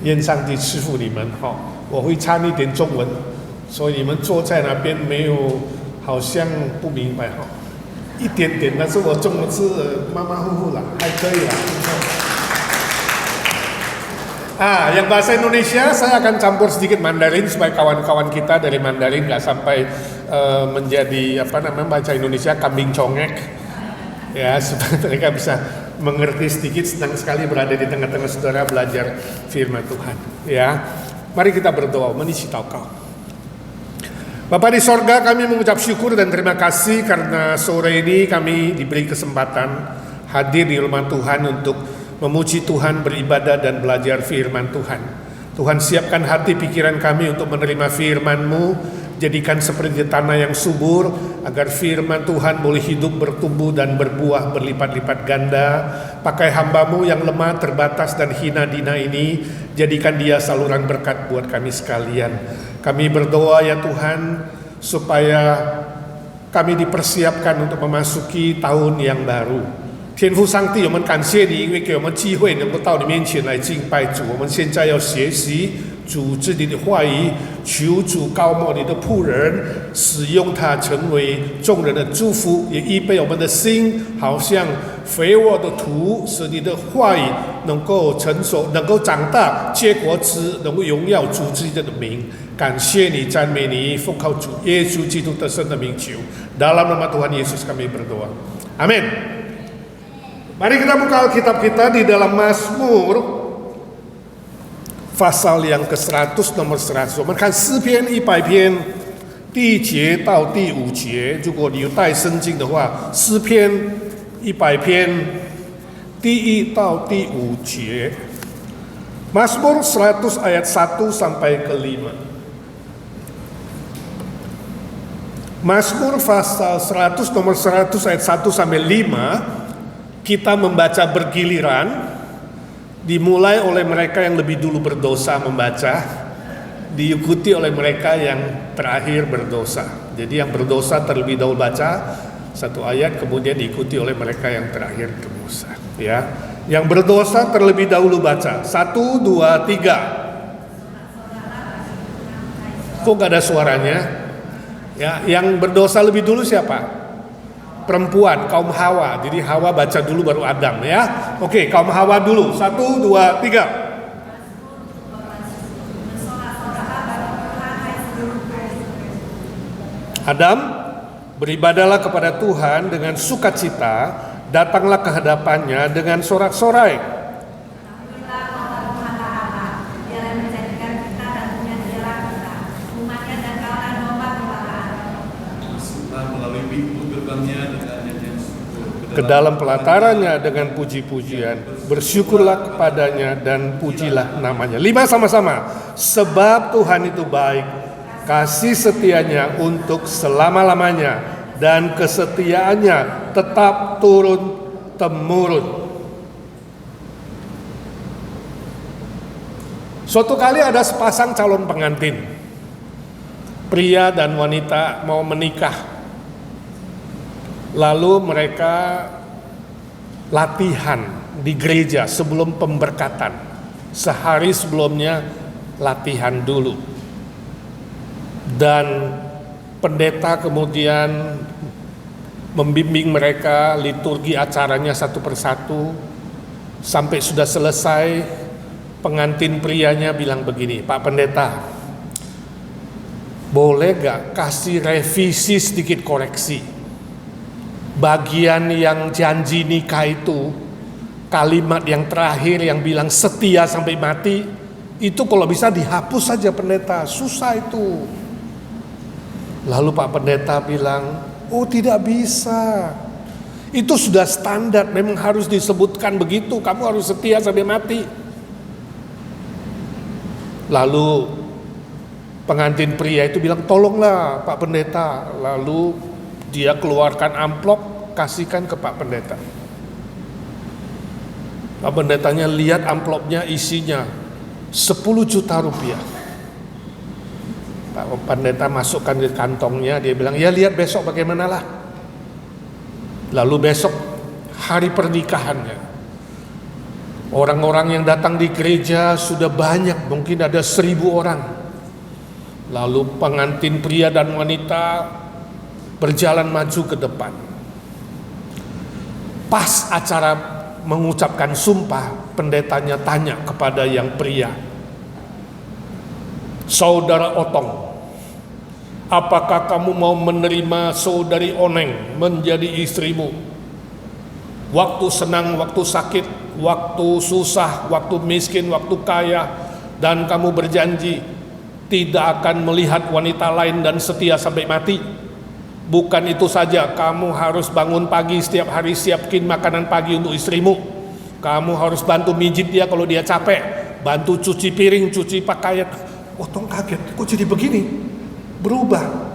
愿上帝赐福你们哈。我会掺一点中文，所以你们坐在那边没有好像不明白哈，一点点，但是我中文是马马虎虎啦，还可以啦。Yang bahasa Indonesia saya akan campur sedikit Mandarin supaya kawan-kawan kita dari Mandarin nggak sampai menjadi bahasa Indonesia kambing congek, ya supaya mereka bisa mengerti sedikit. Senang sekali berada di tengah-tengah saudara belajar firman Tuhan. Ya, mari kita berdoa, menisi taukau. Bapa di sorga, kami mengucap syukur dan terima kasih karena sore ini kami diberi kesempatan hadir di rumah Tuhan untuk memuji Tuhan, beribadah dan belajar firman Tuhan. Tuhan, siapkan hati pikiran kami untuk menerima firman-Mu, jadikan seperti tanah yang subur, agar firman Tuhan boleh hidup, bertumbuh dan berbuah berlipat-lipat ganda. Pakai hamba-Mu yang lemah, terbatas dan hina dina ini, jadikan dia saluran berkat buat kami sekalian. Kami berdoa ya Tuhan, supaya kami dipersiapkan untuk memasuki tahun yang baru. 天父上帝，我们感谢你，因为给我们机会能够到你面前来敬拜主。我们现在要学习主自己的话语，求主高摩你的仆人，使用它成为众人的祝福，也预备我们的心，好像肥沃的土，使你的话语能够成熟，能够长大，结果子，能够荣耀主自己的名。感谢你，赞美你，奉靠主耶稣基督得胜的名求。Dalam nama Tuhan Yesus kami berdoa. Amin. Mari kita buka Alkitab kita di dalam Mazmur pasal yang ke-100 nomor 100。我们看诗篇100篇第1节到第5节。如果你有带圣经的话，诗篇100篇第1到第5节。Mazmur 100 ayat 1 sampai ke 5. Mazmur pasal 100 nomor 100 ayat 1 sampai 5. Kita membaca bergiliran, dimulai oleh mereka yang lebih dulu berdosa membaca, diikuti oleh mereka yang terakhir berdosa. Jadi yang berdosa terlebih dahulu baca satu ayat, kemudian diikuti oleh mereka yang terakhir berdosa. Ya, yang berdosa terlebih dahulu baca 1, 2, 3. Kok gak ada suaranya? Ya, yang berdosa lebih dulu siapa? Perempuan, kaum Hawa. Jadi Hawa baca dulu baru Adam ya. Oke, kaum Hawa dulu. 1, 2, 3. Adam, beribadahlah kepada Tuhan dengan sukacita, datanglah ke hadapannya dengan sorak-sorai. Ke dalam pelatarannya dengan puji-pujian, bersyukurlah kepadanya dan pujilah namanya. 5 sama-sama. Sebab Tuhan itu baik, kasih setianya untuk selama-lamanya, dan kesetiaannya tetap turun-temurun. Suatu kali ada sepasang calon pengantin, pria dan wanita mau menikah. Lalu mereka latihan di gereja sebelum pemberkatan. Sehari sebelumnya latihan dulu. Dan pendeta kemudian membimbing mereka liturgi acaranya satu persatu. Sampai sudah selesai, pengantin prianya bilang begini, Pak Pendeta, boleh gak kasih revisi sedikit koreksi? Bagian yang janji nikah itu, kalimat yang terakhir yang bilang setia sampai mati, itu kalau bisa dihapus saja pendeta, susah itu. Lalu Pak Pendeta bilang, oh tidak bisa, itu sudah standar, memang harus disebutkan begitu, kamu harus setia sampai mati. Lalu pengantin pria itu bilang, tolonglah Pak Pendeta. Lalu dia keluarkan amplop, kasihkan ke Pak Pendeta. Pak Pendetanya lihat amplopnya, isinya 10 juta rupiah. Pak Pendeta masukkan ke kantongnya, dia bilang, ya lihat besok bagaimanalah. Lalu besok hari pernikahannya, Orang-orang yang datang di gereja sudah banyak, mungkin ada 1.000 orang. Lalu pengantin pria dan wanita berjalan maju ke depan. Pas acara mengucapkan sumpah, pendetanya tanya kepada yang pria, "Saudara Otong, apakah kamu mau menerima saudari Oneng menjadi istrimu? Waktu senang, waktu sakit, waktu susah, waktu miskin, waktu kaya, dan kamu berjanji tidak akan melihat wanita lain dan setia sampai mati. Bukan itu saja, kamu harus bangun pagi setiap hari, siapkin makanan pagi untuk istrimu. Kamu harus bantu mijit dia kalau dia capek, bantu cuci piring, cuci pakaian." Otong kaget, kok jadi begini? Berubah.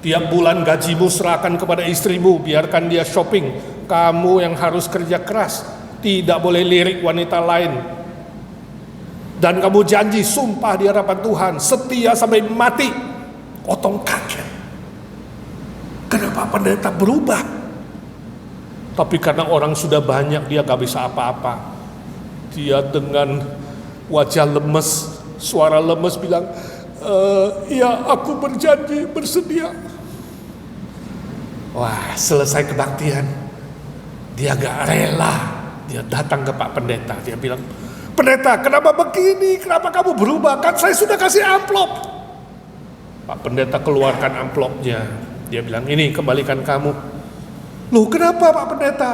"Tiap bulan gajimu serahkan kepada istrimu, biarkan dia shopping. Kamu yang harus kerja keras, tidak boleh lirik wanita lain. Dan kamu janji, sumpah di hadapan Tuhan, setia sampai mati." Otong kaget. Kenapa pendeta berubah? Tapi karena orang sudah banyak, dia gak bisa apa-apa. Dia dengan wajah lemes, suara lemes bilang, "Ya, aku berjanji, bersedia." Wah, selesai kebaktian, dia gak rela. Dia datang ke Pak Pendeta, dia bilang, "Pendeta, kenapa begini? Kenapa kamu berubah? Kan saya sudah kasih amplop." Pak Pendeta keluarkan amplopnya. Dia bilang, "Ini kembalikan kamu." "Loh, kenapa Pak Pendeta?"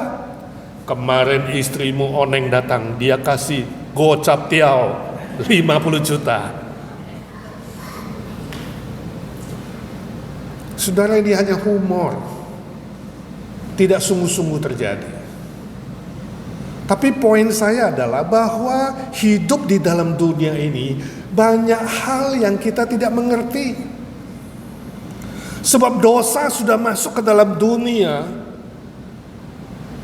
"Kemarin istrimu Oneng datang, dia kasih gocap tiao 50 juta. Saudara, ini hanya humor, tidak sungguh-sungguh terjadi. Tapi poin saya adalah bahwa hidup di dalam dunia ini banyak hal yang kita tidak mengerti. Sebab dosa sudah masuk ke dalam dunia,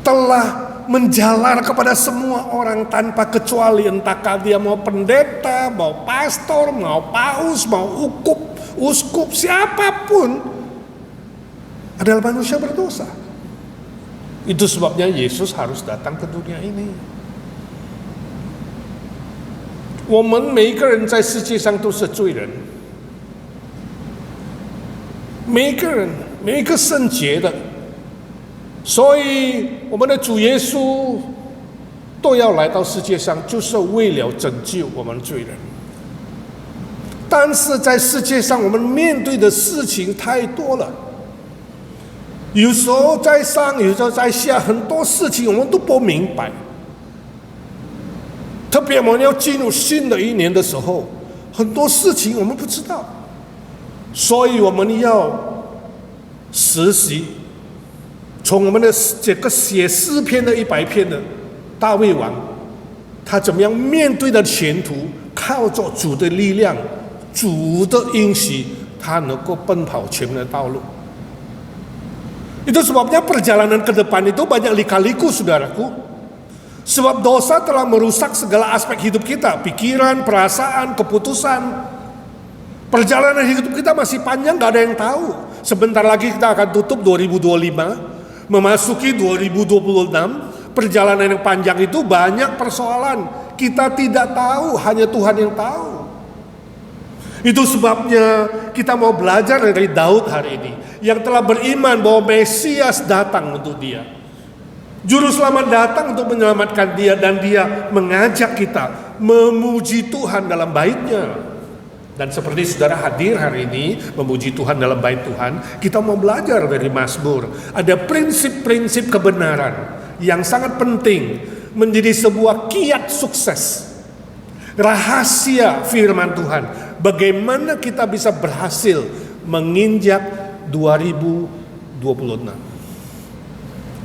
telah menjalar kepada semua orang tanpa kecuali, entahkah dia mau pendeta, mau pastor, mau paus, mau uskup, siapapun adalah manusia berdosa. Itu sebabnya Yesus harus datang ke dunia ini. 我们每一个人在世界上都是罪人，每一个人没有一个圣洁的，所以我们的主耶稣都要来到世界上，就是为了拯救我们罪人。但是在世界上，我们面对的事情太多了，有时候在上，有时候在下，很多事情我们都不明白。特别我们要进入新的一年的时候，很多事情我们不知道，所以我们要实习，从我们的这个写诗篇的100篇的大卫王，他怎么样面对的前途，靠着主的力量，主的应许，他能够奔跑前面的道路。Itu sebabnya perjalanan ke depan itu banyak lika-liku, saudaraku. Sebab dosa telah merusak segala aspek hidup kita, pikiran, perasaan, keputusan. Perjalanan hidup kita masih panjang, gak ada yang tahu. Sebentar lagi kita akan tutup 2025, memasuki 2026. Perjalanan yang panjang itu banyak persoalan. Kita tidak tahu, hanya Tuhan yang tahu. Itu sebabnya kita mau belajar dari Daud hari ini, yang telah beriman bahwa Mesias datang untuk dia. Juru selamat datang untuk menyelamatkan dia, dan dia mengajak kita memuji Tuhan dalam bait-Nya. Dan seperti saudara hadir hari ini memuji Tuhan dalam bait Tuhan, kita mau belajar dari Mazmur. Ada prinsip-prinsip kebenaran yang sangat penting menjadi sebuah kiat sukses. Rahasia firman Tuhan, bagaimana kita bisa berhasil menginjak 2026.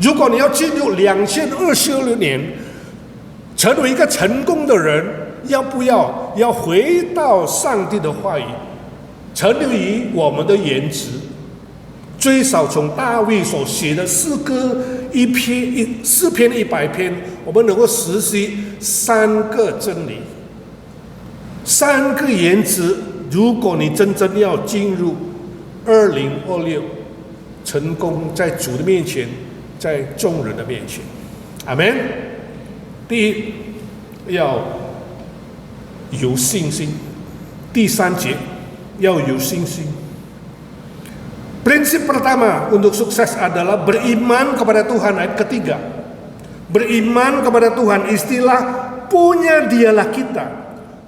如果你要进入2026年，成为一个成功的人，要不要回到上帝的话语，成立于我们的原值，最少从大卫所写的诗歌诗篇100篇，我们能够实习3个真理，3个原则。如果你真正要进入2026，成功在主的面前，在众人的面前，阿们。第一，要有信心。第三节要有信心. Prinsip pertama untuk sukses adalah beriman kepada Tuhan. Ayat ketiga, beriman kepada Tuhan, istilah punya dialah kita,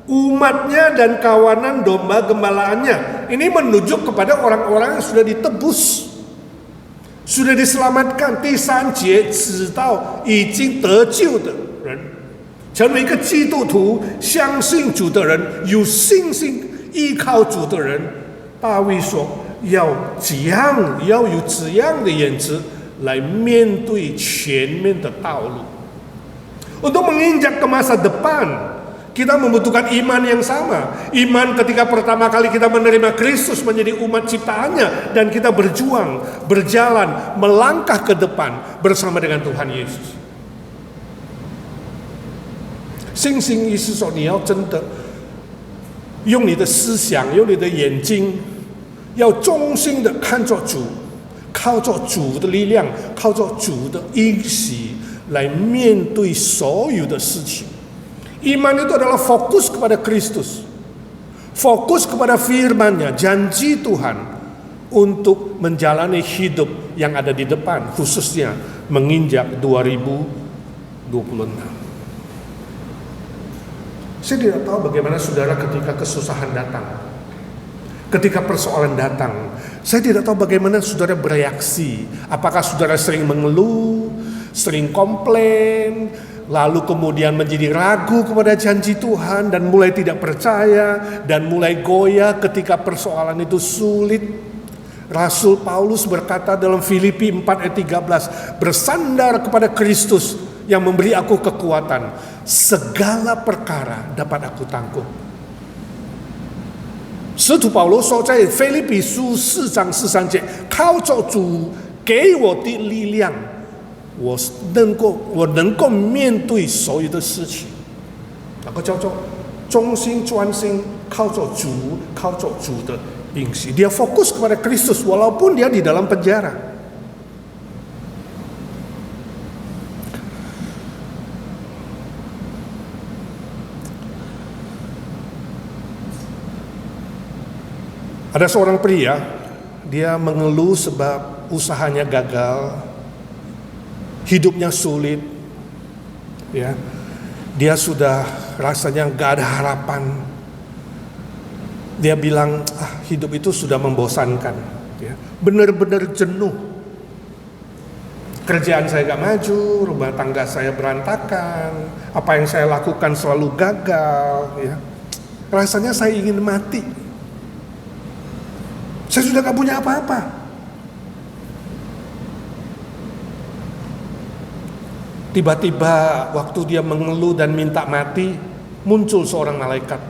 umatnya dan kawanan domba gembalaannya. Ini menunjuk kepada orang-orang yang sudah ditebus, sudah diselamatkan. 第三节指到已经得救的人，成为一个基督徒，相信主的人，有信心依靠主的人。大卫说要有这样的眼睛来面对前面的道路。Untuk menginjak ke masa depan, kita membutuhkan iman yang sama. Iman ketika pertama kali kita menerima Kristus menjadi umat ciptaannya, dan kita berjuang, berjalan, melangkah ke depan bersama dengan Tuhan Yesus. 信心意思说，你要真的用你的思想，用你的眼睛，要忠心的看着主，靠着主的力量，靠着主的应许来面对所有的事情。Iman itu adalah fokus kepada Kristus, fokus kepada firman-Nya, janji Tuhan untuk menjalani hidup yang ada di depan, khususnya menginjak 2026. Saya tidak tahu bagaimana saudara ketika kesusahan datang, ketika persoalan datang. Saya tidak tahu bagaimana saudara bereaksi. Apakah saudara sering mengeluh, sering komplain, lalu kemudian menjadi ragu kepada janji Tuhan dan mulai tidak percaya dan mulai goyah ketika persoalan itu sulit. Rasul Paulus berkata dalam Filipi 4 ayat 13, bersandar kepada Kristus yang memberi aku kekuatan, segala perkara dapat aku tanggung. 使徒保罗说，在腓立比书4章13节，靠着主给我的力量，我能够面对所有的事情。那个叫做忠心专心，靠着主的应许。Dia fokus kepada Kristus walaupun dia di dalam penjara. Ada seorang pria, dia mengeluh sebab usahanya gagal, hidupnya sulit, ya. Dia sudah rasanya gak ada harapan. Dia bilang, hidup itu sudah membosankan, ya. Benar-benar jenuh. Kerjaan saya gak maju, rumah tangga saya berantakan, apa yang saya lakukan selalu gagal, ya. Rasanya saya ingin mati. Saya sudah gak punya apa-apa. Tiba-tiba waktu dia mengeluh dan minta mati, muncul seorang malaikat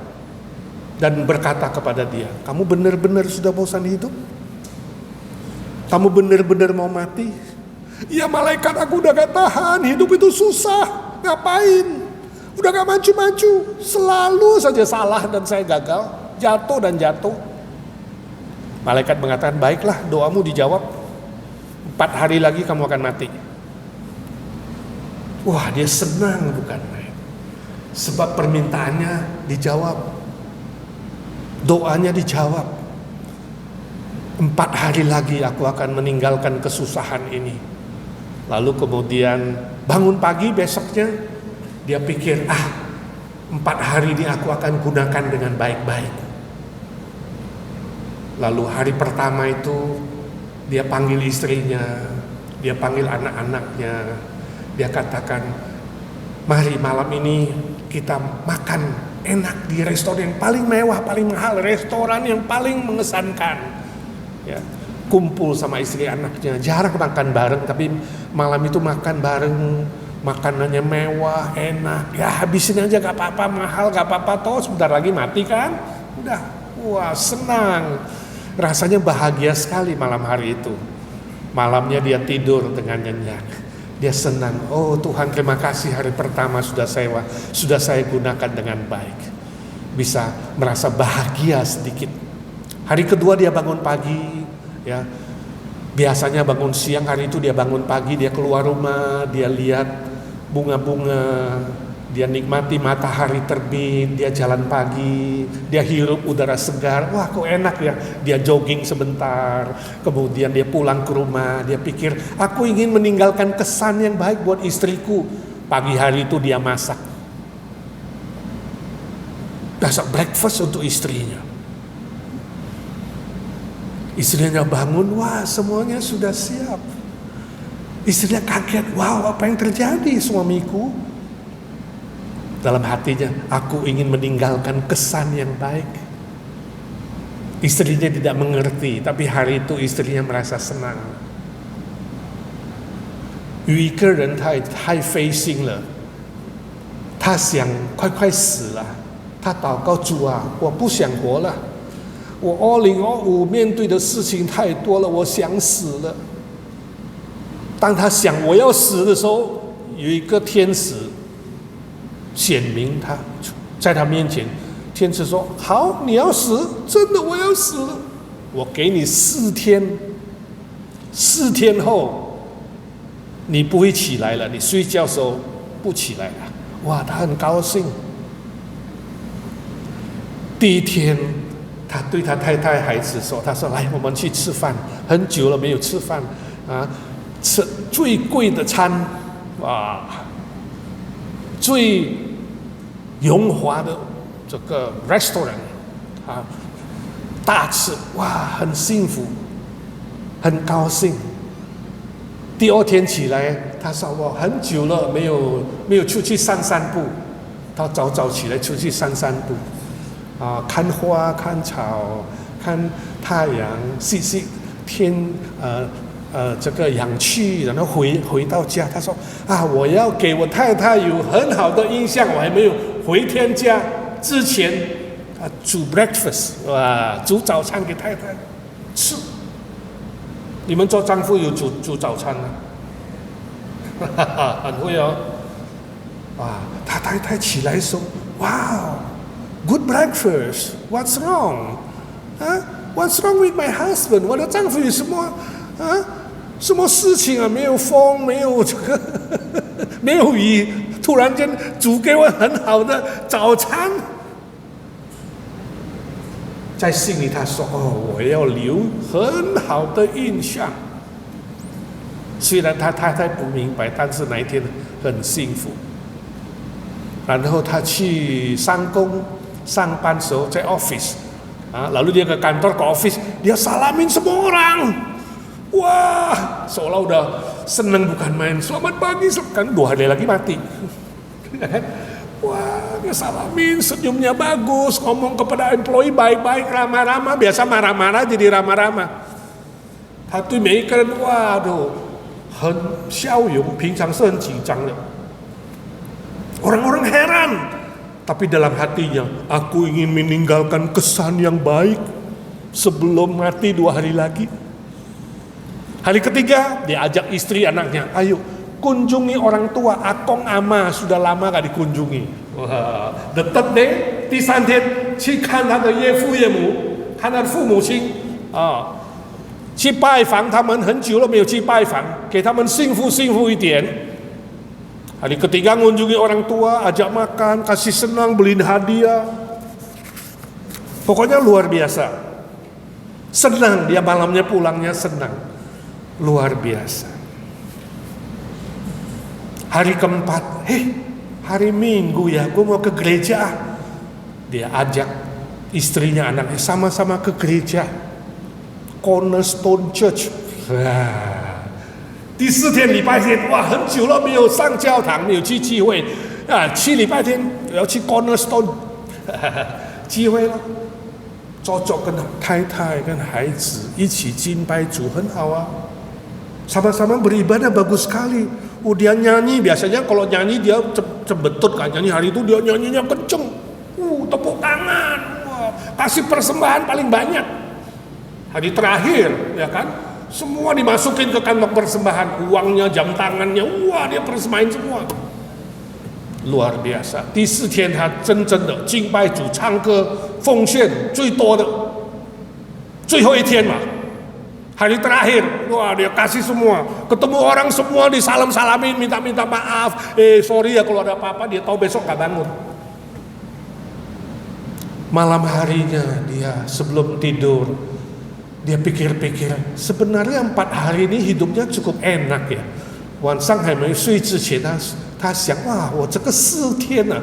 dan berkata kepada dia, kamu benar-benar sudah bosan hidup? Kamu benar-benar mau mati? Ya malaikat, aku udah gak tahan, hidup itu susah, ngapain? Udah gak maju-maju, selalu saja salah dan saya gagal, jatuh dan jatuh. Malaikat mengatakan, baiklah, doamu dijawab. 4 hari lagi kamu akan mati. Wah, dia senang bukan main. Sebab permintaannya dijawab. Doanya dijawab. 4 hari lagi aku akan meninggalkan kesusahan ini. Lalu kemudian bangun pagi besoknya, dia pikir, 4 hari ini aku akan gunakan dengan baik-baik. Lalu hari pertama itu dia panggil istrinya, dia panggil anak-anaknya, dia katakan, mari malam ini kita makan enak di restoran yang paling mewah, paling mahal, restoran yang paling mengesankan. Ya, kumpul sama istri anaknya, jarang makan bareng, tapi malam itu makan bareng, makanannya mewah, enak. Ya habisin aja, gak apa-apa, mahal, gak apa-apa, toh sebentar lagi mati kan. Udah, wah senang. Rasanya bahagia sekali malam hari itu. Malamnya dia tidur dengan nyenyak. Dia senang. Oh Tuhan, terima kasih, hari pertama sudah saya gunakan dengan baik. Bisa merasa bahagia sedikit. Hari kedua dia bangun pagi, ya. Biasanya bangun siang, hari itu dia bangun pagi, dia keluar rumah, dia lihat bunga-bunga, Dia nikmati matahari terbit, dia jalan pagi, dia hirup udara segar. Wah, kok enak ya. Dia jogging sebentar, kemudian dia pulang ke rumah. Dia pikir, aku ingin meninggalkan kesan yang baik buat istriku. Pagi hari itu dia masak breakfast untuk istrinya. Istrinya bangun, wah semuanya sudah siap. Istrinya kaget, wow apa yang terjadi suamiku? Dalam hatinya, aku ingin meninggalkan kesan yang baik. Istrinya tidak mengerti, tapi hari itu istrinya merasa senang. 有一个人太灰心了，他想快快死了，他祷告主啊，我不想活了，我2025面对的事情太多了，我想死了。当他想我要死的时候，有一个天使显明他在他面前，天使说：“好，你要死，真的我要死了，我给你4天，4天后你不会起来了，你睡觉的时候不起来了。”哇，他很高兴。第一天，他对他太太孩子说：“他说来，我们去吃饭，很久了没有吃饭啊，吃最贵的餐，哇，最荣华的这个 restaurant 啊，大吃，哇，很幸福，很高兴。”第二天起来，他说：“我很久了没有出去散步。”他早早起来出去散步，啊，看花、看草、看太阳，吸天这个氧气，然后回到家，他说：“啊，我要给我太太有很好的印象。我还没有回天家之前，煮 breakfast， 哇，煮早餐给太太吃。”你们做丈夫有煮早餐吗？很会哦。啊，他太太起来说：“哇 ，good breakfast. What's wrong? 啊 ，What's wrong with my husband？ 我的丈夫有什么啊？什么事情啊？没有风，没有这个，没有雨，突然间煮给我很好的早餐。”在心里他说：“哦，我要留很好的印象。”虽然他太太不明白，但是那一天很幸福。然后他去上班时候在 office， lalu dia ke kantor ke office， dia salamin semua orang， wah seolah udah seneng bukan main. Selamat pagi, kan 2 hari lagi mati. Wah, dia salamin, senyumnya bagus, ngomong kepada employee baik-baik, ramah-ramah, biasa marah-marah jadi ramah-ramah。他对每一个人，哇，都很笑容，平常是很紧张的。Orang-orang heran, tapi dalam hatinya, aku ingin meninggalkan kesan yang baik sebelum mati 2 hari lagi. Hari ketiga, dia ajak istri anaknya, ayo kunjungi orang tua, akong ama sudah lama gak dikunjungi. Wah, the third day， 第3天去看他的岳父岳母，看他的父母亲啊，去拜访他们，很久了没有去拜访，给他们幸福一点。Hari ketiga mengunjungi orang tua, ajak makan, kasih senang, beliin hadiah. Pokoknya luar biasa. Senang, dia malamnya pulangnya senang. Luar biasa. Hari keempat, hari Minggu ya, gue mau ke gereja. Dia ajak istrinya, anaknya sama-sama ke gereja. Cornerstone Church. 第4天礼拜天，哇，很久了没有上教堂，没有去聚会啊！去礼拜天我要去 Cornerstone 聚会了，cocok跟太太跟孩子一起敬拜主，很好啊。Sama-sama beribadah bagus sekali. Dia nyanyi, biasanya kalau nyanyi dia cembetut kan, nyanyi hari itu dia nyanyinya kenceng. Tepuk tangan, kasih persembahan paling banyak. Hari terakhir, ya kan? Semua dimasukin ke kantong persembahan, uangnya, jam tangannya, wah dia persembahin semua. Luar biasa. 第4天他真正的敬拜主，唱歌奉献最多的，最后一天嘛， Hari terakhir, wah dia kasih semua. Ketemu orang semua disalam-salamin, minta-minta maaf. Sorry ya kalau ada apa-apa, dia tahu besok gak bangun. Malam harinya dia sebelum tidur, dia pikir-pikir, sebenarnya 4 hari ini hidupnya cukup enak ya. 晚上还没睡之前，他想，哇，我这个4天啊，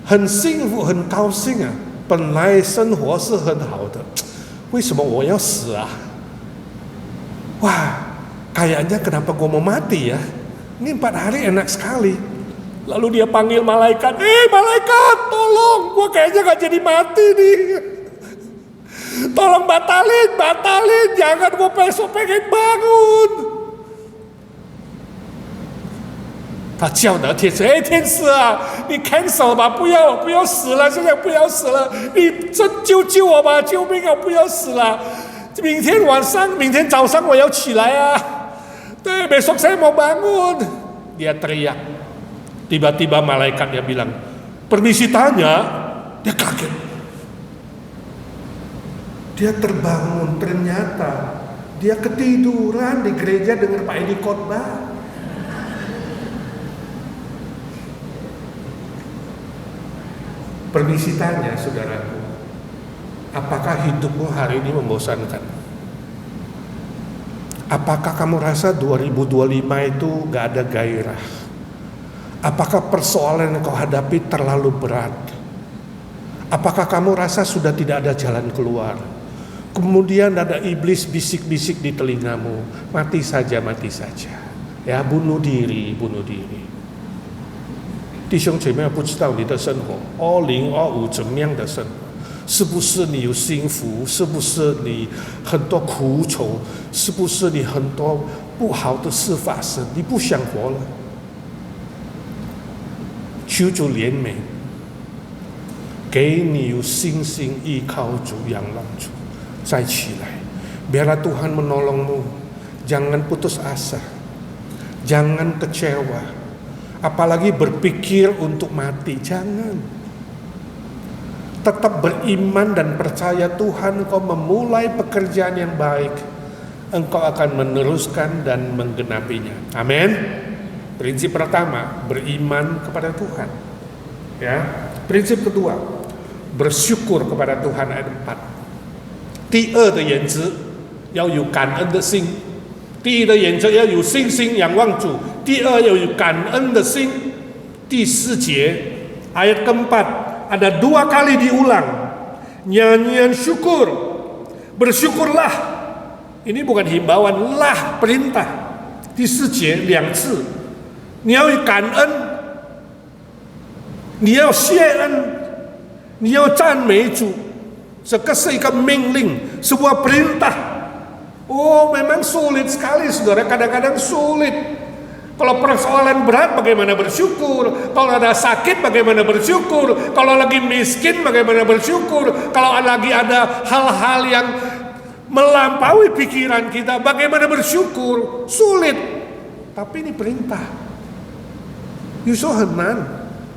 很幸福，很高兴啊。本来生活是很好的，为什么我要死啊？ Wah, kayaknya kenapa gue mau mati ya? Ini 4 hari enak sekali. Lalu dia panggil malaikat, malaikat, tolong, gue kayaknya gak jadi mati nih. Tolong batalin, jangan gue besok pengen bangun. 他叫那天使，天使啊，你 cancel 吧，不要死了，现在不要死了，你真救我吧，救命啊，不要死了。 明天早上我要起来啊. Besok saya mau bangun. Dia teriak. Tiba-tiba malaikat dia bilang, permisi tanya. Dia kaget. Dia terbangun, ternyata dia ketiduran di gereja dengar Pak Edi khotbah. Permisi tanya, saudaraku. Apakah hidupmu hari ini membosankan? Apakah kamu rasa 2025 itu gak ada gairah? Apakah persoalan yang kau hadapi terlalu berat? Apakah kamu rasa sudah tidak ada jalan keluar? Kemudian ada iblis bisik-bisik di telingamu, mati saja. Ya, bunuh diri. 弟兄姐妹，不知道你的生活2025怎么样的生活？ 是不是你有幸福？是不是你很多苦愁？是不是你很多不好的事发生？你不想活了？求主怜悯，给你有信心依靠主、仰望主，再起来。Biarlah Tuhan menolongmu. Jangan putus asa, jangan kecewa, apalagi berpikir untuk mati. Jangan. Tetap beriman dan percaya Tuhan, engkau memulai pekerjaan yang baik, engkau akan meneruskan dan menggenapinya. Amin. Prinsip pertama, beriman kepada Tuhan. Ya. Prinsip kedua, bersyukur kepada Tuhan ayat 4. 第二的原则要有感恩的心。第一的原则要有信心仰望主，第二要有感恩的心。第4节ayat keempat ada 2 kali diulang nyanyian syukur, bersyukurlah. Ini bukan himbauan, lah perintah. 第4节2次，你要感恩，你要谢恩，你要赞美主，这个是一个命令，sebuah perintah. Memang sulit sekali saudara, kadang-kadang sulit. Kalau persoalan berat bagaimana bersyukur? Kalau ada sakit bagaimana bersyukur? Kalau lagi miskin bagaimana bersyukur? Kalau lagi ada hal-hal yang melampaui pikiran kita bagaimana bersyukur? Sulit. Tapi ini perintah. 有时候很难，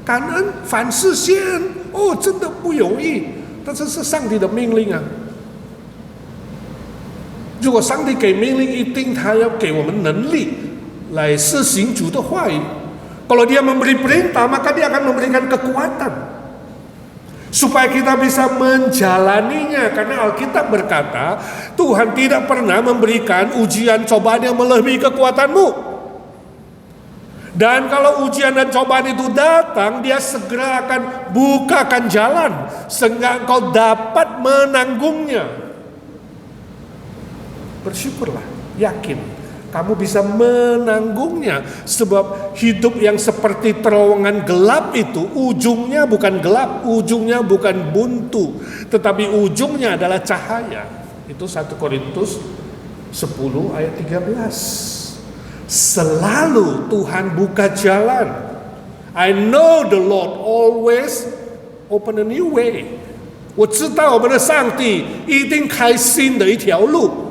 感恩凡事谢恩，真的不容易，但是是上帝的命令啊。如果上帝给命令，一定他要给我们能力 来施行主的话语. Kalau dia memberi perintah, maka dia akan memberikan kekuatan supaya kita bisa menjalaninya. Karena Alkitab berkata, Tuhan tidak pernah memberikan ujian cobaan yang melebihi kekuatanmu. Dan kalau ujian dan cobaan itu datang, dia segera akan bukakan jalan sehingga engkau dapat menanggungnya. Bersyukurlah, yakin kamu bisa menanggungnya. Sebab hidup yang seperti terowongan gelap itu ujungnya bukan gelap, ujungnya bukan buntu, tetapi ujungnya adalah cahaya. Itu 1 Korintus 10 ayat 13. Selalu Tuhan buka jalan. I know the Lord always open a new way. 我知道我们的上帝一定开新的一条路。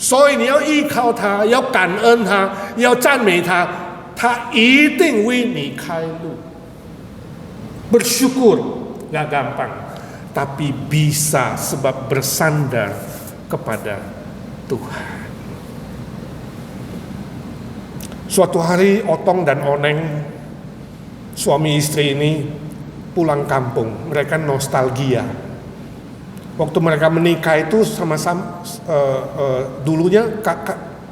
所以你要依靠他，要感恩他，要赞美他，他一定为你开路。Bersyukur gak gampang, tapi bisa sebab bersandar kepada Tuhan. Suatu hari Otong dan Oneng, suami istri ini pulang kampung. Mereka nostalgia. Waktu mereka menikah itu sama-sama dulunya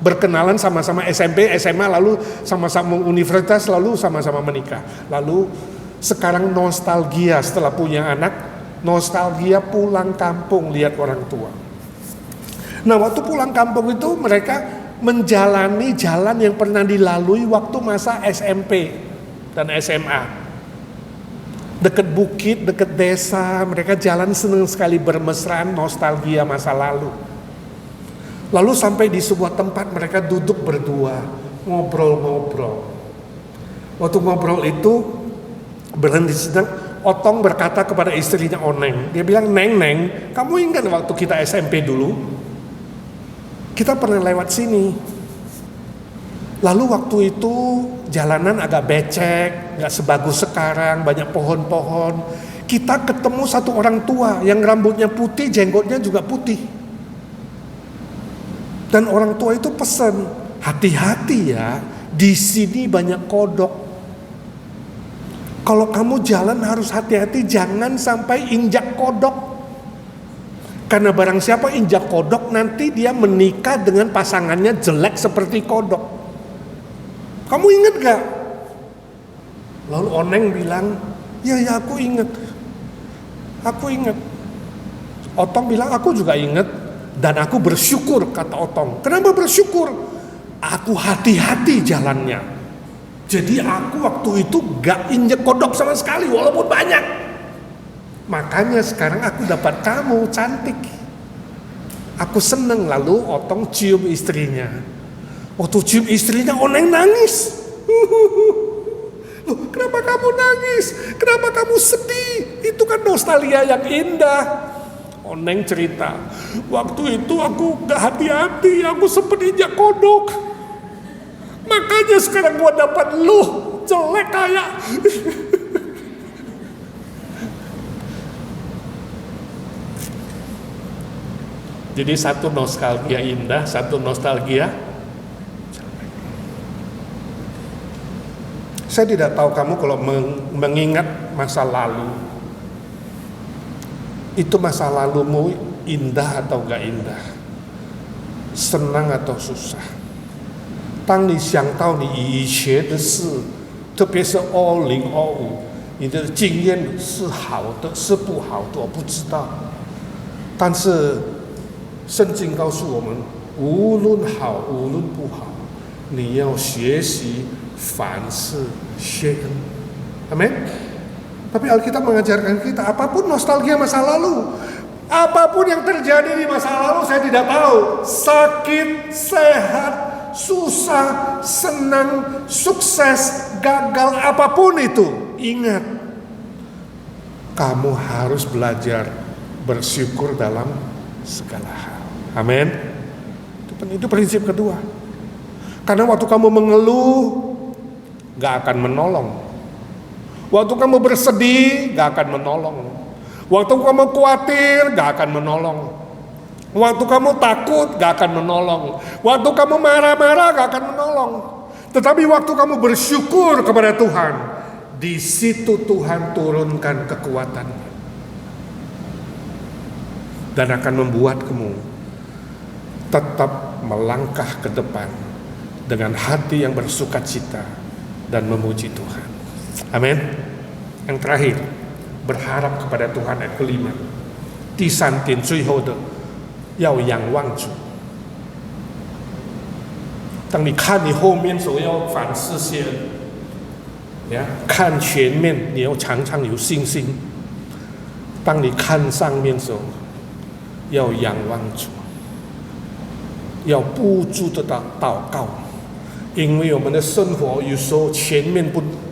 berkenalan sama-sama SMP, SMA, lalu sama-sama universitas, lalu sama-sama menikah. Lalu sekarang nostalgia setelah punya anak, nostalgia pulang kampung lihat orang tua. Nah, waktu pulang kampung itu mereka menjalani jalan yang pernah dilalui waktu masa SMP dan SMA. Dekat bukit, dekat desa, mereka jalan senang sekali bermesraan, nostalgia masa lalu. Lalu sampai di sebuah tempat mereka duduk berdua, ngobrol-ngobrol. Waktu ngobrol itu berhenti sedang, Otong berkata kepada istrinya Oneng, dia bilang, Neng, kamu ingat waktu kita SMP dulu? Kita pernah lewat sini. Lalu waktu itu jalanan agak becek, gak sebagus sekarang, banyak pohon-pohon. Kita ketemu satu orang tua yang rambutnya putih, jenggotnya juga putih. Dan orang tua itu pesan, hati-hati ya, di sini banyak kodok. Kalau kamu jalan harus hati-hati, jangan sampai injak kodok. Karena barang siapa injak kodok, nanti dia menikah dengan pasangannya jelek seperti kodok. Kamu ingat gak? Lalu Oneng bilang, ya aku ingat. Aku ingat. Otong bilang, aku juga ingat. Dan aku bersyukur, kata Otong. Kenapa bersyukur? Aku hati-hati jalannya. Jadi aku waktu itu gak injek kodok sama sekali, walaupun banyak. Makanya sekarang aku dapat kamu, cantik. Aku seneng. Lalu Otong cium istrinya. Waktu cium istrinya, Oneng nangis. Loh, kenapa kamu nangis? Kenapa kamu sedih? Itu kan nostalgia yang indah. Oneng cerita, waktu itu aku gak hati-hati, aku sempat injak kodok. Makanya sekarang gua dapat lu jelek kayak. Jadi satu nostalgia indah, satu nostalgia. Saya tidak tahu kamu kalau mengingat masa lalu, itu masa lalumu indah atau gak indah, senang atau susah. 当你想到你以前的事，特别是2025，你的经验是好的是不好的我不知道，但是圣经告诉我们，无论好无论不好，你要学习凡事谢恩。Amin. Tapi Alkitab mengajarkan kita, apapun nostalgia masa lalu, apapun yang terjadi di masa lalu, saya tidak tahu, sakit, sehat, susah, senang, sukses, gagal, apapun itu, ingat, kamu harus belajar bersyukur dalam segala hal. Amin. Itu prinsip kedua. Karena waktu kamu mengeluh, gak akan menolong. Waktu kamu bersedih, gak akan menolong. Waktu kamu khawatir, gak akan menolong. Waktu kamu takut, gak akan menolong. Waktu kamu marah-marah, gak akan menolong. Tetapi waktu kamu bersyukur kepada Tuhan, di situ Tuhan turunkan kekuatan dan akan membuat kamu tetap melangkah ke depan dengan hati yang bersukacita dan memuji Tuhan. Amin. Yang terakhir, berharap kepada Tuhan. Ayat kelima, 第三点最后的要仰望主。当你看你后面时候要反思些，看前面你要常常有信心。当你看上面时候，要仰望主，要不住的祷告，因为我们的生活有时候前面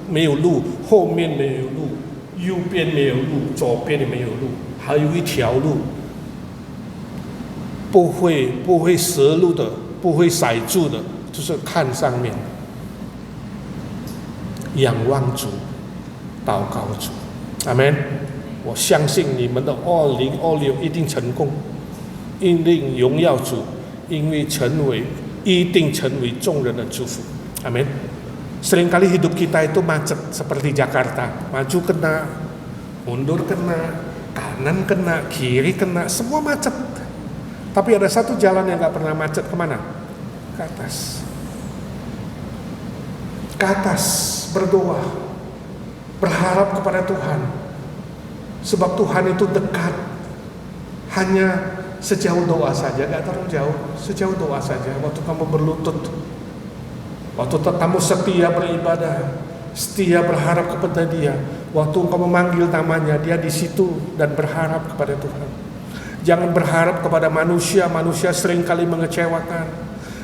没有路，后面没有路，右边没有路，左边也没有路，还有一条路，不会折路的，不会塞住的，就是看上面，仰望主，祷告主，阿们。我相信你们的2026一定成功，一定荣耀主，因为一定成为众人的祝福。Amin. Seringkali hidup kita itu macet seperti Jakarta, maju kena, mundur kena, kanan kena, kiri kena, semua macet. Tapi ada satu jalan yang gak pernah macet, kemana? Ke atas. Ke atas, berdoa, berharap kepada Tuhan. Sebab Tuhan itu dekat. Hanya sejauh doa saja, gak terlalu jauh, sejauh doa saja. Waktu kamu berlutut, waktu kamu setia beribadah, setia berharap kepada Dia, waktu kamu manggil namanya, Dia di situ dan berharap kepada Tuhan. Jangan berharap kepada manusia, manusia seringkali mengecewakan.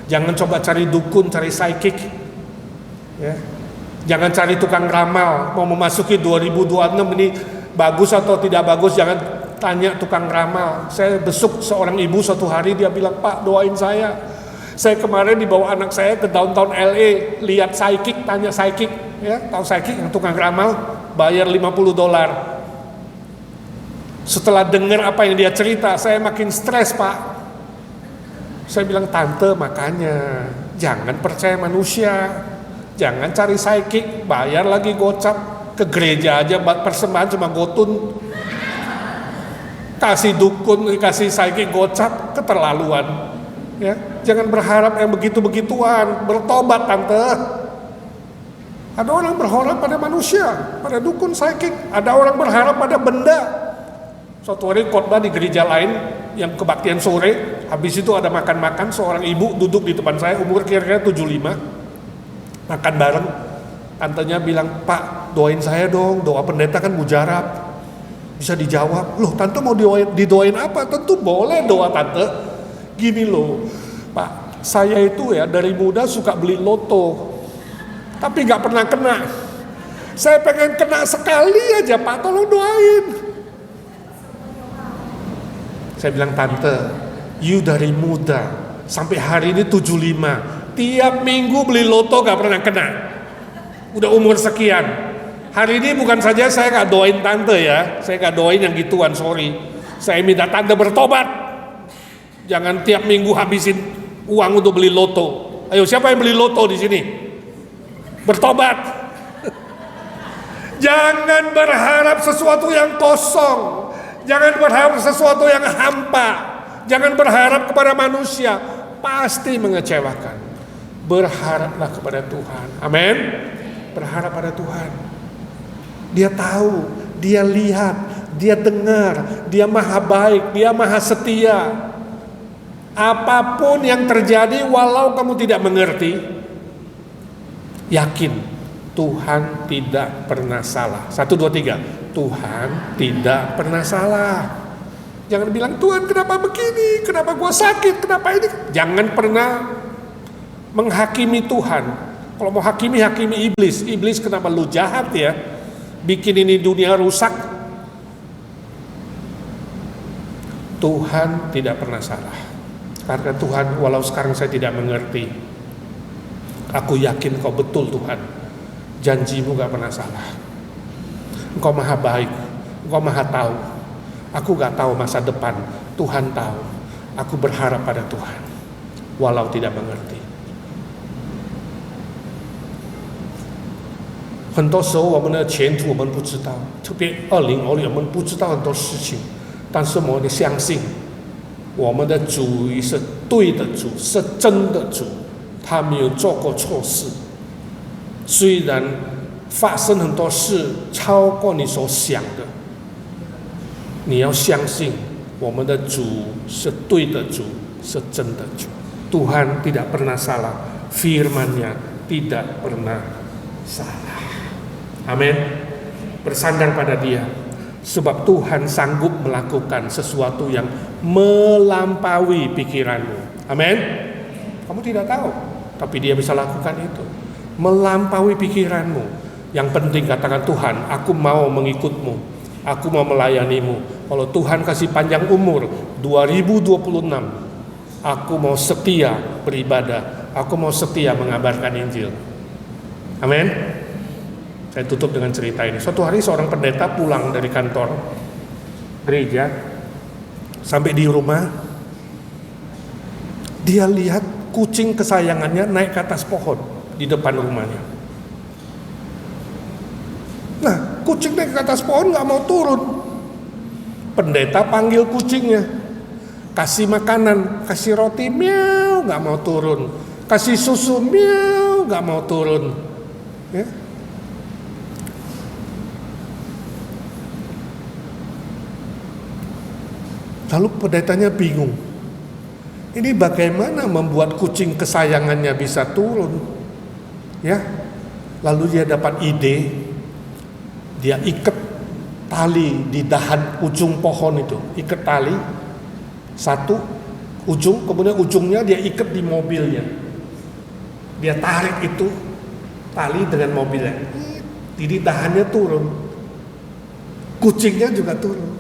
Jangan coba cari dukun, cari psychic, ya. Jangan cari tukang ramal. Mau memasuki 2026 ini bagus atau tidak bagus, jangan tanya tukang ramal. Saya besuk seorang ibu suatu hari, dia bilang, "Pak, doain saya. Saya kemarin dibawa anak saya ke downtown LA, lihat psychic, tanya psychic, ya, tahu psychic yang tukang ramal, bayar $50. Setelah dengar apa yang dia cerita, saya makin stres, Pak. Saya bilang, "Tante, makanya jangan percaya manusia, jangan cari psychic, bayar lagi gocap, ke gereja aja persembahan cuma gotun. Kasih dukun, kasih psychic gocap, keterlaluan. Ya, jangan berharap yang begitu-begituan, bertobat, Tante." Ada orang berharap pada manusia, pada dukun psychic, ada orang berharap pada benda. Suatu hari khotbah di gereja lain yang kebaktian sore, habis itu ada makan-makan, seorang ibu duduk di depan saya, umur kira-kira 75, makan bareng. Tantenya bilang, "Pak, doain saya dong, doa pendeta kan mujarab, bisa dijawab." "Loh, Tante mau didoain apa?" "Tentu boleh doa, Tante. Gini loh, Pak, saya itu ya dari muda suka beli loto, tapi gak pernah kena. Saya pengen kena sekali aja, Pak, tolong doain." Saya bilang, "Tante, you dari muda sampai hari ini 75, tiap minggu beli loto gak pernah kena. Udah umur sekian. Hari ini bukan saja saya gak doain Tante ya, saya gak doain yang gituan, sorry. Saya minta Tante bertobat. Jangan tiap minggu habisin uang untuk beli loto. Ayo, siapa yang beli loto di sini? Bertobat." Jangan berharap sesuatu yang kosong. Jangan berharap sesuatu yang hampa. Jangan berharap kepada manusia, pasti mengecewakan. Berharaplah kepada Tuhan. Amin. Berharap pada Tuhan. Dia tahu, Dia lihat, Dia dengar, Dia maha baik, Dia maha setia. Apapun yang terjadi, walau kamu tidak mengerti, yakin Tuhan tidak pernah salah. 1, 2, 3. Tuhan tidak pernah salah. Jangan bilang, "Tuhan, kenapa begini? Kenapa gua sakit? Kenapa ini?" Jangan pernah menghakimi Tuhan. Kalau mau hakimi iblis. Iblis, kenapa lu jahat ya? Bikin ini dunia rusak. Tuhan tidak pernah salah. Karena Tuhan, walau sekarang saya tidak mengerti, aku yakin kau betul Tuhan. Janjimu gak pernah salah. Engkau maha baik, Engkau maha tahu. Aku gak tahu masa depan, Tuhan tahu. Aku berharap pada Tuhan, walau tidak mengerti. 很多时候我们的前途我们不知道，特别2026我们不知道很多事情，但是我们相信我们的主是对的主，是真的主，他没有做过错事。虽然发生很多事超过你所想的，你要相信我们的主是对的主，是真的主。Tuhan tidak pernah salah, firman-Nya tidak pernah salah. Amin. Bersandar pada Dia, sebab Tuhan sanggup melakukan sesuatu yang melampaui pikiranmu. Amin. Kamu tidak tahu, tapi Dia bisa lakukan itu, melampaui pikiranmu. Yang penting katakan, "Tuhan, aku mau mengikutmu, aku mau melayanimu." Kalau Tuhan kasih panjang umur 2026, aku mau setia beribadah, aku mau setia mengabarkan Injil. Amin. Saya tutup dengan cerita ini. Suatu hari seorang pendeta pulang dari kantor gereja, sampai di rumah dia lihat kucing kesayangannya naik ke atas pohon di depan rumahnya. Nah, kucing naik ke atas pohon gak mau turun. Pendeta panggil kucingnya, kasih makanan, kasih roti, miau, gak mau turun. Kasih susu, miau, gak mau turun. Ya. Lalu pendetanya bingung. Ini bagaimana membuat kucing kesayangannya bisa turun? Ya. Lalu dia dapat ide. Dia ikat tali di dahan ujung pohon itu. Ikat tali satu ujung, kemudian ujungnya dia ikat di mobilnya. Dia tarik itu tali dengan mobilnya. Jadi dahannya turun. Kucingnya juga turun.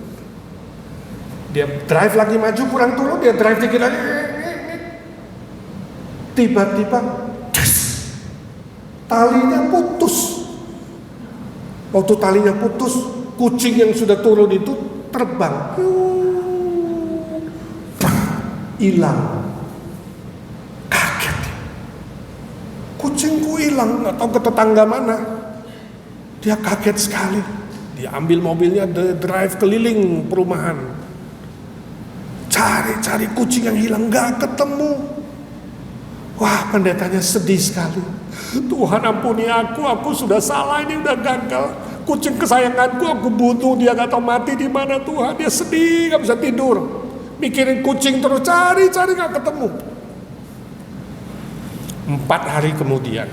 Dia drive lagi maju, kurang turun, dia drive dikit lagi. Tiba-tiba talinya putus. Waktu talinya putus, kucing yang sudah turun itu terbang. Hilang. Kaget. Kucingku hilang, nggak tahu ke tetangga mana. Dia kaget sekali. Dia ambil mobilnya, drive keliling perumahan. Cari kucing yang hilang, gak ketemu. Wah, pendetanya sedih sekali. Tuhan ampuni aku sudah salah, ini udah gagal. Kucing kesayanganku, aku butuh, dia gak tahu mati di mana Tuhan. Dia sedih, gak bisa tidur. Mikirin kucing terus, cari gak ketemu. 4 hari kemudian,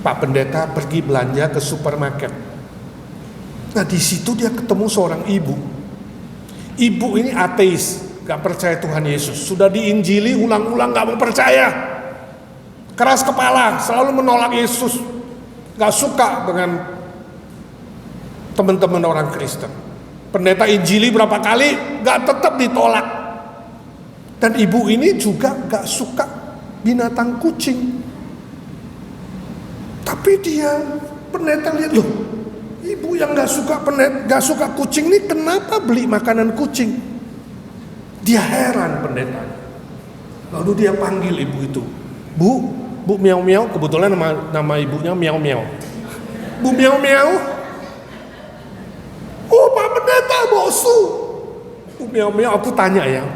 Pak Pendeta pergi belanja ke supermarket. Nah, di situ dia ketemu seorang ibu. Ibu ini ateis, gak percaya Tuhan Yesus. Sudah diinjili ulang-ulang gak mau percaya. Keras kepala, selalu menolak Yesus. Gak suka dengan teman-teman orang Kristen. Pendeta injili berapa kali, gak tetap ditolak. Dan ibu ini juga gak suka binatang kucing. Tapi dia, pendeta lihat, loh, ibu yang gak suka kucing ini kenapa beli makanan kucing? Dia heran pendeta. Lalu dia panggil ibu itu. Bu miau miau, kebetulan nama ibunya miau miau. Bu miau miau. Oh, Pak Pendeta, bosu. Bu miau miau, aku tanya ya.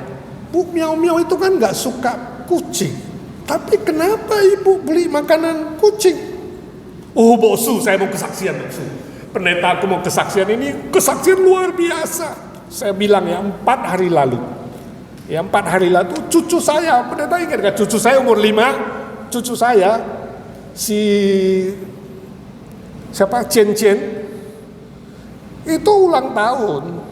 Bu miau miau itu kan gak suka kucing. Tapi kenapa ibu beli makanan kucing? Oh, bosu, saya mau kesaksian, bosu. Pendeta, aku mau kesaksian, ini kesaksian luar biasa. Saya bilang ya, 4 hari lalu. Ya, 4 hari lalu cucu saya, pendeta ingat gak, cucu saya umur 5, cucu saya siapa, Chen itu ulang tahun.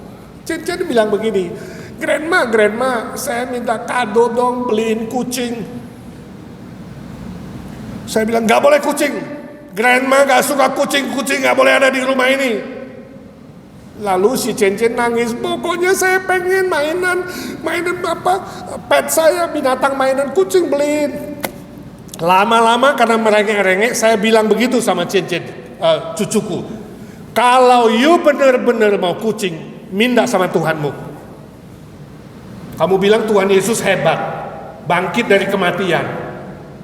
Chen bilang begini, Grandma, saya minta kado dong, beliin kucing. Saya bilang, gak boleh kucing. Grandma gak suka kucing gak boleh ada di rumah ini. Lalu si Chen nangis, pokoknya saya pengen mainan apa, pet saya, binatang mainan kucing beliin. Lama-lama karena merengek-rengek, saya bilang begitu sama Chen, cucuku. Kalau you benar-benar mau kucing, minta sama Tuhanmu. Kamu bilang Tuhan Yesus hebat, bangkit dari kematian,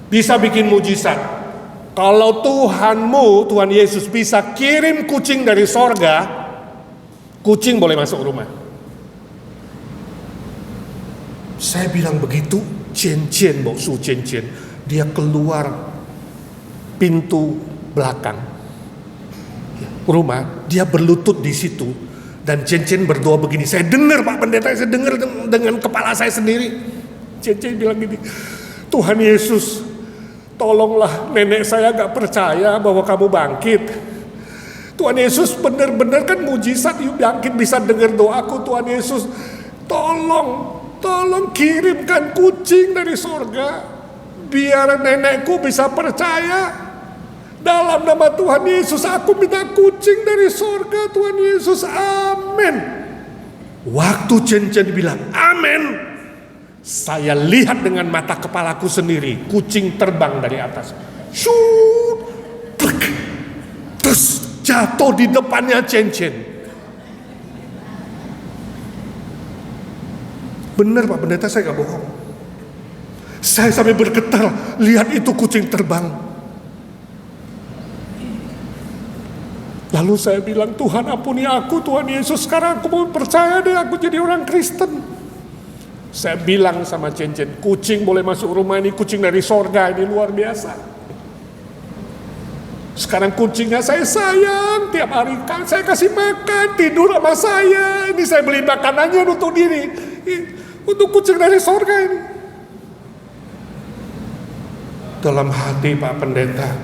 bisa bikin mujizat. Kalau Tuhanmu, Tuhan Yesus bisa kirim kucing dari sorga, kucing boleh masuk rumah. Saya bilang begitu, Chen, dia keluar pintu belakang rumah, dia berlutut di situ, dan Chen berdoa begini. Saya dengar Pak Pendeta, saya dengar dengan kepala saya sendiri. Chen bilang gini, Tuhan Yesus, tolonglah, nenek saya gak percaya bahwa kamu bangkit. Tuhan Yesus benar-benar kan mujizat, you bangkit bisa dengar doaku. Tuhan Yesus, tolong kirimkan kucing dari sorga, biar nenekku bisa percaya. Dalam nama Tuhan Yesus, aku minta kucing dari sorga, Tuhan Yesus, amin. Waktu Chen bilang amin, saya lihat dengan mata kepalaku sendiri, kucing terbang dari atas, shoot, terus jatuh di depannya Chen. Bener Pak Pendeta, saya gak bohong. Saya sampai bergetar, lihat itu kucing terbang. Lalu saya bilang, Tuhan ampuni aku, Tuhan Yesus, sekarang aku mau percaya deh, aku jadi orang Kristen. Saya bilang sama Cincin, kucing boleh masuk rumah ini, kucing dari sorga, ini luar biasa. Sekarang kucingnya saya sayang, tiap hari saya kasih makan, tidur sama saya. Ini saya beli makanannya untuk diri, untuk kucing dari sorga ini. Dalam hati Pak Pendeta,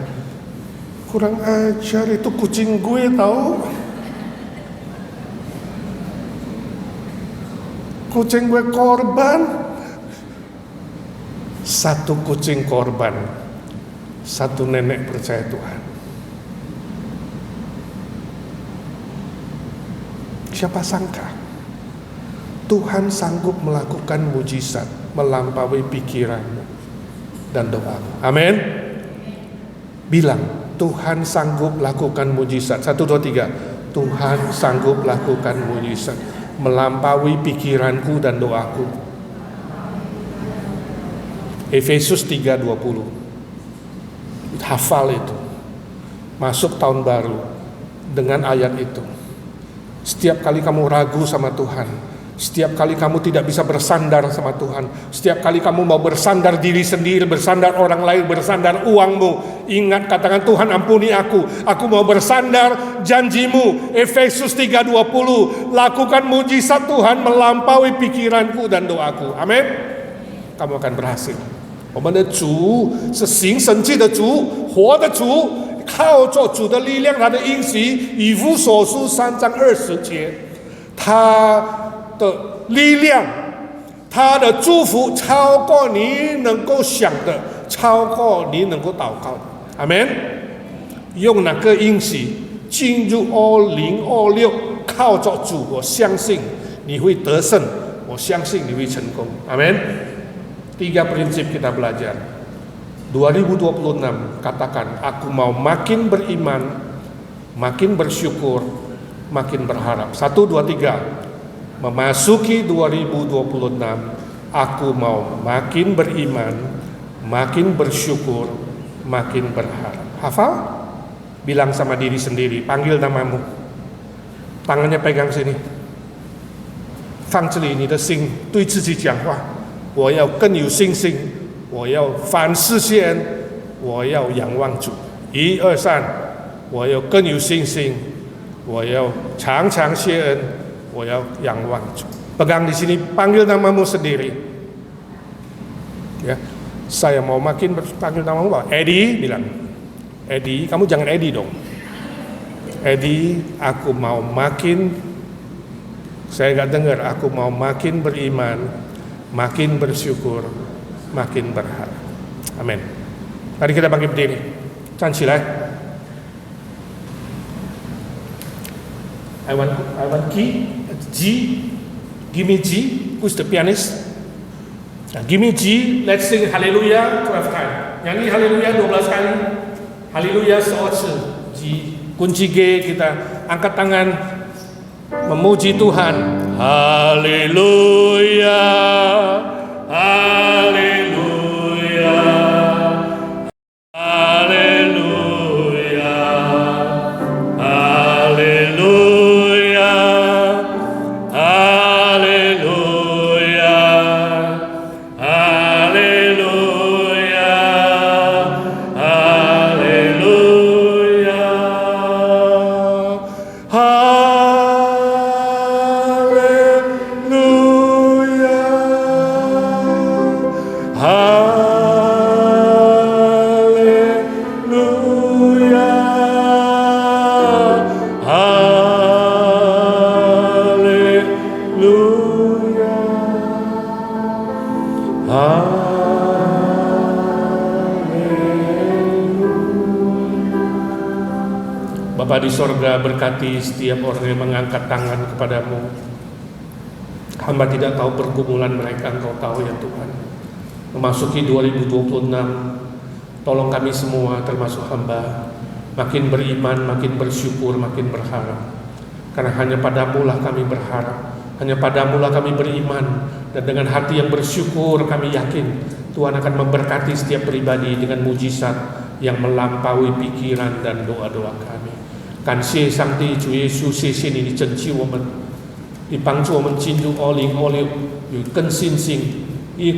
kurang ajar, itu kucing gue tahu. Kucing gue korban. Satu kucing korban, satu nenek percaya Tuhan. Siapa sangka Tuhan sanggup melakukan mujizat melampaui pikiranmu dan doamu. Amin. Bilang, Tuhan sanggup lakukan mujizat. 1, 2, 3. Tuhan sanggup lakukan mujizat melampaui pikiranku dan doaku. Efesus 3:20. Hafal itu. Masuk tahun baru dengan ayat itu. Setiap kali kamu ragu sama Tuhan, setiap kali kamu tidak bisa bersandar sama Tuhan, setiap kali kamu mau bersandar diri sendiri, bersandar orang lain, bersandar uangmu, ingat, katakan, Tuhan ampuni aku mau bersandar janjimu. Efesus 3:20. Lakukan mujizat Tuhan melampaui pikiranku dan doaku. Amin. Kamu akan berhasil. 我们的主是行神迹的主，活的主，靠着主的力量，他的应许，以弗所书3章20节，他的力量，他的祝福超过你能够想的，超过你能够祷告的。阿们。用哪个应许进入2026？靠着主，我相信你会得胜，我相信你会成功。阿们。Tiga prinsip kita belajar. 2026, katakan, aku mau makin beriman, makin bersyukur, makin berharap. 1, 2, 3. Memasuki 2026, aku mau makin beriman, makin bersyukur, makin berharap. Hafal? Bilang sama diri sendiri, panggil namamu. Tangannya pegang sini. 放这里你的心，对自己讲话。我要更有信心，我要凡事谢恩，我要仰望主。1、2、3，我要更有信心，我要常常谢恩，我要仰望主。Pegang di sini, panggil namamu sendiri. Ya, saya mau makin panggil namamu, Pak. Eddie, bilang. Eddie, kamu jangan Eddie dong. Eddie, aku mau makin, saya nggak dengar, aku mau makin beriman, makin bersyukur, makin berharap. Amin. Mari kita bangkit berdiri. 站起来。I want G. Give me G. Who's the pianist? Give me G. Let's sing Hallelujah 12 times. Nyanyi Hallelujah 12 kali. Hallelujah 12 次. G. Kunci G, kita angkat tangan memuji Tuhan. Haleluya, haleluya, haleluya, haleluya, haleluya, haleluya, haleluya. Bapa di sorga, berkati setiap orang yang mengangkat tangan kepadamu. Hamba tidak tahu pergumulan mereka, Engkau tahu ya Tuhan. Memasuki 2026, tolong kami semua termasuk hamba makin beriman, makin bersyukur, makin berharap. Karena hanya padamu lah kami berharap, Hanya padamu-Lah kami beriman, dan dengan hati yang bersyukur kami yakin Tuhan akan memberkati setiap pribadi dengan mujizat yang melampaui pikiran dan doa-doa kami. 感谢上帝主耶稣，谢谢你拯救我们，你帮助我们进入2026，有更信心，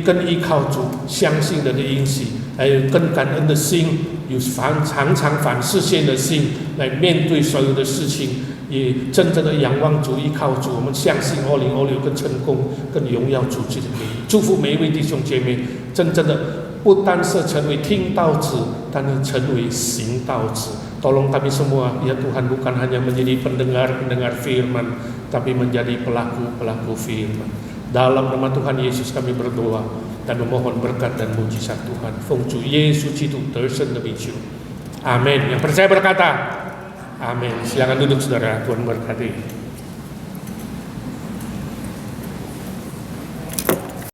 更依靠主，相信人的应许，还有更感恩的心，有常常反视线的心，来面对所有的事情，也真正的仰望主，依靠主。我们相信2026更成功，更荣耀主自己的名。祝福每一位弟兄姐妹，真正的不单是成为听道子，但是成为行道子。Tolong kami semua, ya Tuhan, bukan hanya menjadi pendengar firman, tapi menjadi pelaku firman. Dalam nama Tuhan Yesus kami berdoa dan memohon berkat dan mujizat Tuhan. 奉主耶稣基督得胜的名求，阿门。Yang percaya berkata, amin. Silakan duduk saudara, Tuhan berkati.